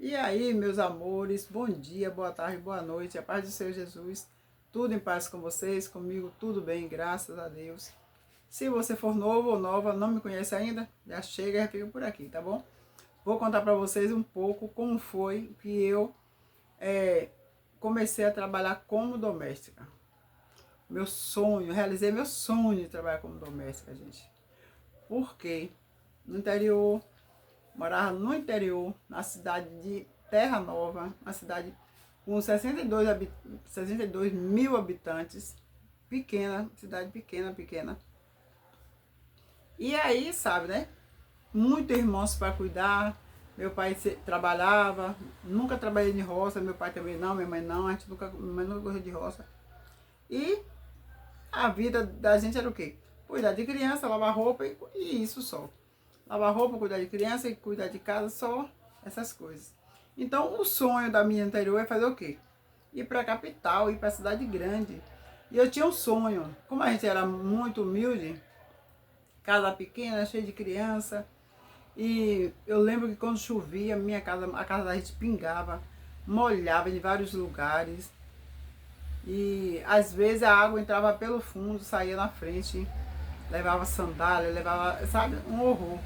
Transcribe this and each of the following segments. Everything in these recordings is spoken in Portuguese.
E aí, meus amores, bom dia, boa tarde, boa noite, a paz do Senhor Jesus, tudo em paz com vocês, comigo tudo bem, graças a Deus. Se você for novo ou nova, não me conhece ainda, já chega e já fica por aqui, tá bom? Vou contar para vocês um pouco como foi que eu comecei a trabalhar como doméstica. Meu sonho, realizei meu sonho de trabalhar como doméstica, gente. Porque no interior, morava no interior, na cidade de Terra Nova, uma cidade com 62 mil habitantes, pequena, cidade pequena, pequena. E aí, sabe, né? Muitos irmãos para cuidar. Meu pai trabalhava, nunca trabalhei de roça, meu pai também não, minha mãe não, a gente nunca, minha mãe nunca gostou de roça. E a vida da gente era o quê? Cuidar de criança, lavar roupa e isso só. Lavar roupa, cuidar de criança e cuidar de casa, só essas coisas. Então, o sonho da minha anterior é fazer o quê? Ir para a capital, ir para a cidade grande. E eu tinha um sonho. Como a gente era muito humilde, casa pequena, cheia de criança. E eu lembro que quando chovia, minha casa, a casa da gente pingava, molhava em vários lugares. E às vezes a água entrava pelo fundo, saía na frente, levava sandália, levava, sabe, um horror.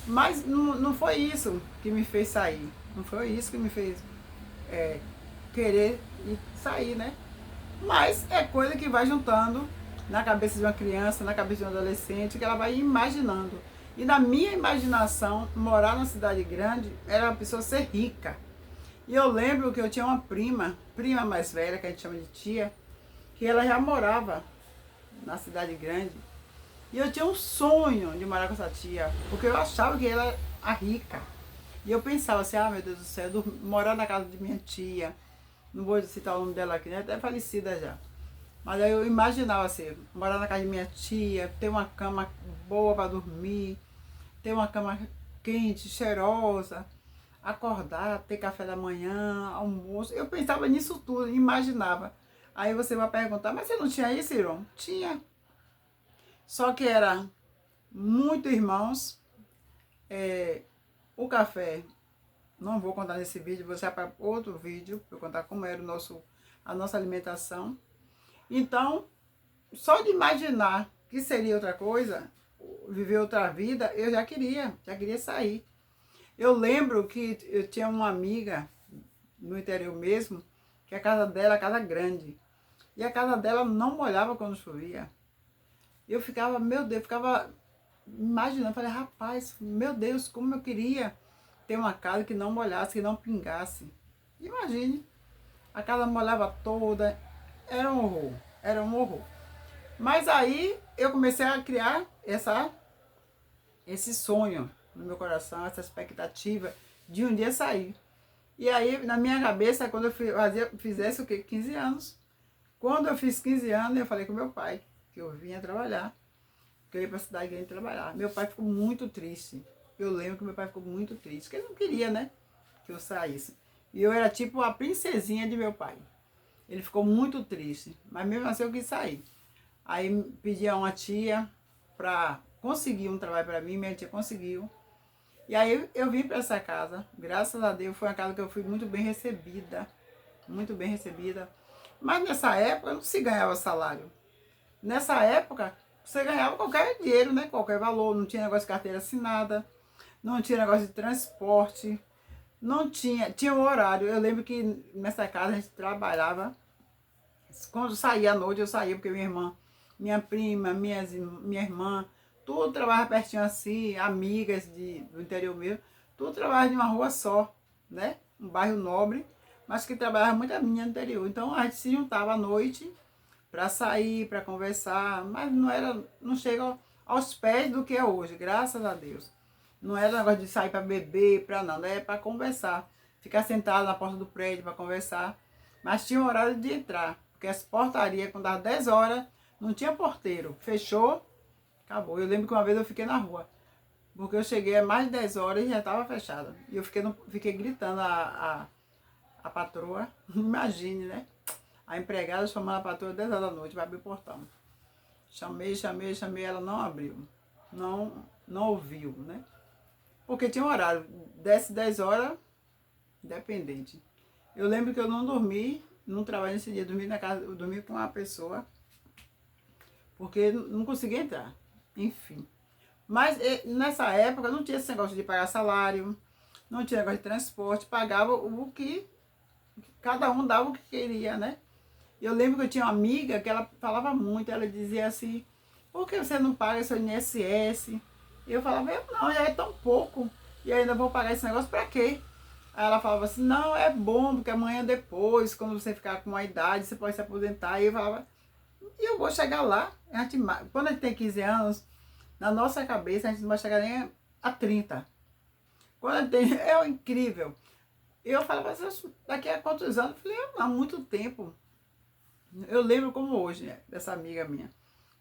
Mas não foi isso que me fez sair. Não foi isso que me fez querer sair, né? Mas é coisa que vai juntando na cabeça de uma criança, na cabeça de um adolescente, que ela vai imaginando. E na minha imaginação, morar numa cidade grande era uma pessoa ser rica. E eu lembro que eu tinha uma prima mais velha, que a gente chama de tia, que ela já morava na cidade grande. E eu tinha um sonho de morar com essa tia, porque eu achava que ela era a rica. E eu pensava assim, ah, meu Deus do céu, morar na casa de minha tia, não vou citar o nome dela aqui, né? Até falecida já. Mas aí eu imaginava assim, morar na casa de minha tia, ter uma cama boa para dormir, ter uma cama quente, cheirosa, acordar, ter café da manhã, almoço. Eu pensava nisso tudo, imaginava. Aí você vai perguntar, mas você não tinha isso, Iron? Tinha. Só que era muito irmãos, o café. Não vou contar nesse vídeo, vou deixar para outro vídeo, para contar como era a nossa alimentação. Então, só de imaginar que seria outra coisa, viver outra vida, eu já queria sair. Eu lembro que eu tinha uma amiga no interior mesmo, que a casa dela era casa grande. E a casa dela não molhava quando chovia. Eu ficava, meu Deus, ficava imaginando, falei, rapaz, meu Deus, como eu queria ter uma casa que não molhasse, que não pingasse. Imagine, a casa molhava toda, era um horror, era um horror. Mas aí eu comecei a criar esse sonho no meu coração, essa expectativa de um dia sair. E aí, na minha cabeça, quando fizesse o quê? 15 anos. Quando eu fiz 15 anos, eu falei com meu pai que eu vinha trabalhar, que eu ia para a cidade grande trabalhar. Meu pai ficou muito triste. Eu lembro que meu pai ficou muito triste, porque ele não queria, né, que eu saísse. E eu era tipo a princesinha de meu pai. Ele ficou muito triste, mas mesmo assim eu quis sair. Aí pedi a uma tia para conseguir um trabalho para mim, minha tia conseguiu. E aí eu vim para essa casa, graças a Deus, foi uma casa que eu fui muito bem recebida, muito bem recebida. Mas nessa época não se ganhava salário. Nessa época você ganhava qualquer dinheiro, né? Qualquer valor, não tinha negócio de carteira assinada, não tinha negócio de transporte, não tinha, tinha um horário. Eu lembro que nessa casa a gente trabalhava, quando saía à noite eu saía, porque minha irmã, minha prima, minha irmã, tudo trabalhava pertinho assim, amigas do interior mesmo, tudo trabalhava de uma rua só, né? Um bairro nobre, mas que trabalhava muito a minha interior. Então a gente se juntava à noite para sair, para conversar, mas não chega aos pés do que é hoje, graças a Deus. Não era negócio de sair para beber, para nada, era para conversar. Ficar sentado na porta do prédio para conversar. Mas tinha um horário de entrar, porque as portarias, quando dava 10 horas, não tinha porteiro. Fechou, acabou. Eu lembro que uma vez eu fiquei na rua, porque eu cheguei a mais de 10 horas e já estava fechada. E eu fiquei gritando a patroa, imagine, né? A empregada chamando a patroa 10 horas da noite para abrir o portão. Chamei, ela não abriu. Não ouviu, né? Porque tinha um horário, desce 10 horas, dependente. Eu lembro que eu não dormi, não trabalhei nesse dia, dormi na casa, eu dormi com uma pessoa, porque não conseguia entrar. Enfim. Mas nessa época não tinha esse negócio de pagar salário, não tinha negócio de transporte, pagava o que cada um dava o que queria, né? Eu lembro que eu tinha uma amiga que ela falava muito, ela dizia assim, por que você não paga seu INSS? E eu falava, eu não, já é tão pouco, e ainda vou pagar esse negócio pra quê? Aí ela falava assim, não, é bom, porque amanhã depois, quando você ficar com uma idade, você pode se aposentar. E eu falava, e eu vou chegar lá, quando a gente tem 15 anos, na nossa cabeça a gente não vai chegar nem a 30. Quando a gente tem, é incrível. Eu falava assim, daqui a quantos anos? Eu falei, há muito tempo. Eu lembro como hoje, né, dessa amiga minha.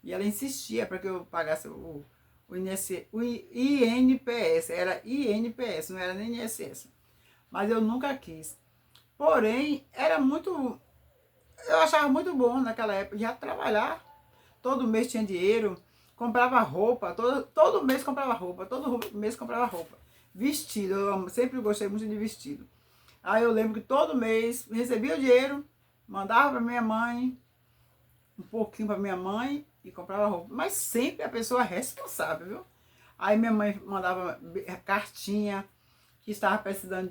E ela insistia para que eu pagasse o INPS. Era INPS, não era nem INSS. Mas eu nunca quis. Porém, era muito... Eu achava muito bom naquela época já trabalhar. Todo mês tinha dinheiro, comprava roupa, todo mês comprava roupa, todo mês comprava roupa. Vestido, eu sempre gostei muito de vestido. Aí eu lembro que todo mês recebia o dinheiro, mandava para minha mãe, um pouquinho para minha mãe e comprava roupa. Mas sempre a pessoa responsável, viu? Aí minha mãe mandava cartinha que estava precisando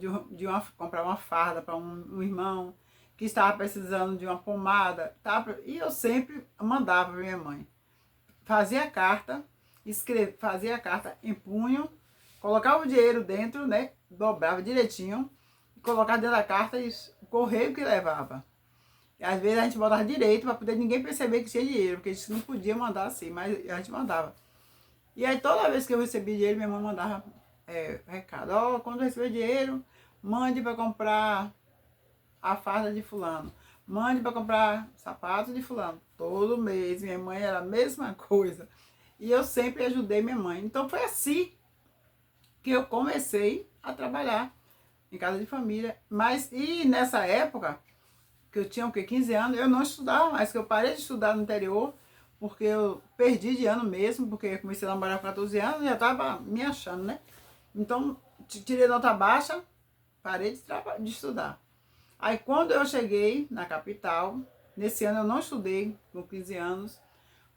comprar uma farda para um irmão, que estava precisando de uma pomada, e eu sempre mandava para minha mãe. Fazia a carta, fazia a carta em punho, colocava o dinheiro dentro, né? Dobrava direitinho, colocava dentro da carta e o correio que levava. E às vezes a gente botava direito para poder ninguém perceber que tinha dinheiro, porque a gente não podia mandar assim, mas a gente mandava. E aí toda vez que eu recebia dinheiro, minha mãe mandava recado. Ó, quando eu receber dinheiro, mande para comprar a farda de fulano. Mande para comprar sapatos de fulano. Todo mês, minha mãe era a mesma coisa. E eu sempre ajudei minha mãe. Então foi assim que eu comecei a trabalhar em casa de família. Mas, e nessa época, que eu tinha o quê? 15 anos, eu não estudava mais, que eu parei de estudar no interior, porque eu perdi de ano mesmo, porque eu comecei a namorar com 14 anos e já estava me achando, né? Então, tirei nota baixa, parei de estudar. Aí, quando eu cheguei na capital, nesse ano eu não estudei, com 15 anos.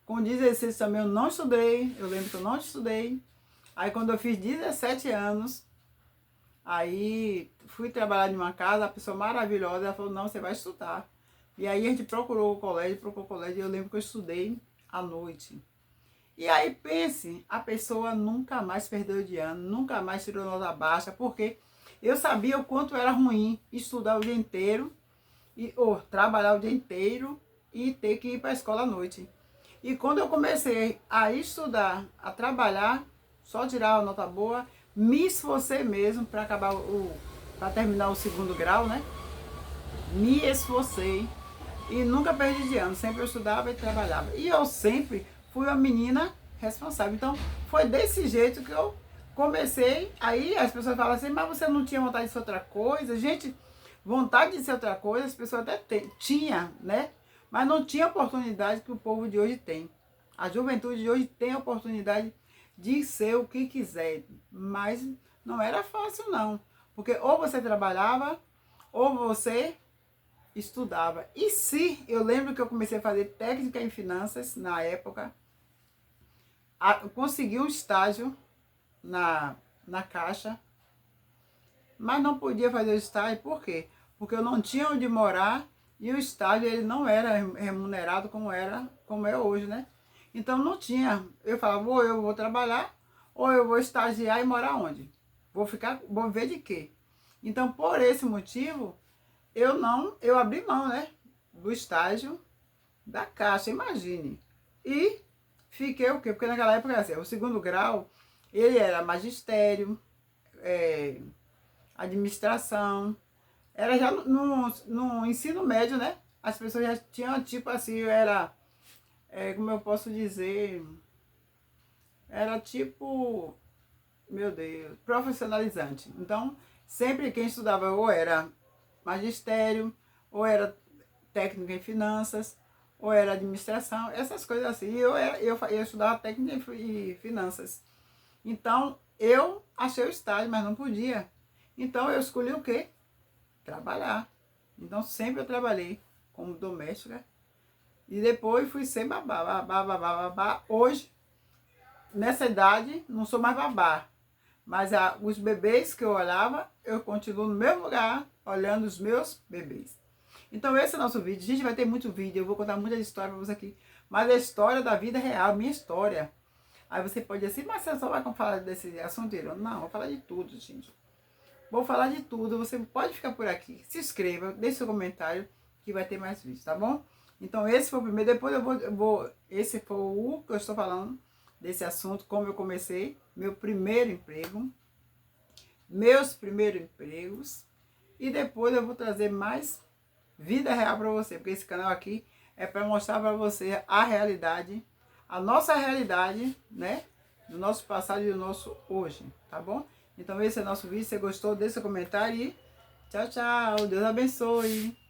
Com 16 também eu não estudei, eu lembro que eu não estudei. Aí, quando eu fiz 17 anos, aí fui trabalhar em uma casa, a pessoa maravilhosa, ela falou, não, você vai estudar. E aí a gente procurou o colégio, e eu lembro que eu estudei à noite. E aí pense, a pessoa nunca mais perdeu de ano, nunca mais tirou nota baixa, porque eu sabia o quanto era ruim estudar o dia inteiro, ou trabalhar o dia inteiro e ter que ir para a escola à noite. E quando eu comecei a estudar, a trabalhar, só tirar a nota boa, me esforcei mesmo para para terminar o segundo grau, né? Me esforcei e nunca perdi de ano, sempre eu estudava e trabalhava. E eu sempre fui uma menina responsável. Então, foi desse jeito que eu comecei. Aí as pessoas falam assim, mas você não tinha vontade de ser outra coisa? Gente, vontade de ser outra coisa, as pessoas até tinha, né? Mas não tinha a oportunidade que o povo de hoje tem. A juventude de hoje tem a oportunidade de ser o que quiser, mas não era fácil não, porque ou você trabalhava, ou você estudava. E se, eu lembro que eu comecei a fazer técnica em finanças na época, consegui um estágio na Caixa, mas não podia fazer o estágio, por quê? Porque eu não tinha onde morar e o estágio ele não era remunerado como é hoje, né? Então não tinha. Eu falava, ou eu vou trabalhar, ou eu vou estagiar e morar onde? Vou ver de quê? Então, por esse motivo, eu abri mão, né? Do estágio da Caixa, imagine. E fiquei o quê? Porque naquela época, assim, o segundo grau, ele era magistério, administração, era já no ensino médio, né? As pessoas já tinham, tipo assim, como eu posso dizer, era tipo, meu Deus, profissionalizante. Então, sempre quem estudava ou era magistério, ou era técnica em finanças, ou era administração, essas coisas assim. Eu estudava técnica e finanças. Então, eu achei o estágio, mas não podia. Então, eu escolhi o quê? trabalhar. Então sempre eu trabalhei como doméstica. E depois fui ser babá, babá, babá, babá. Hoje, nessa idade, não sou mais babá. Mas os bebês que eu olhava, eu continuo no mesmo lugar, olhando os meus bebês. Então esse é o nosso vídeo. A gente vai ter muito vídeo, eu vou contar muita história para vocês aqui. Mas a história da vida real, minha história. Aí você pode dizer assim, mas você só vai falar desse assunto? Não, vou falar de tudo, gente. Vou falar de tudo, você pode ficar por aqui. Se inscreva, deixe seu comentário, que vai ter mais vídeos, tá bom? Então esse foi o primeiro, depois esse foi o que eu estou falando desse assunto, como eu comecei, meu primeiro emprego, meus primeiros empregos, e depois eu vou trazer mais vida real para você, porque esse canal aqui é para mostrar para você a realidade, a nossa realidade, né, do nosso passado e do nosso hoje, tá bom? Então esse é o nosso vídeo, se você gostou, deixa seu comentário e tchau, tchau, Deus abençoe.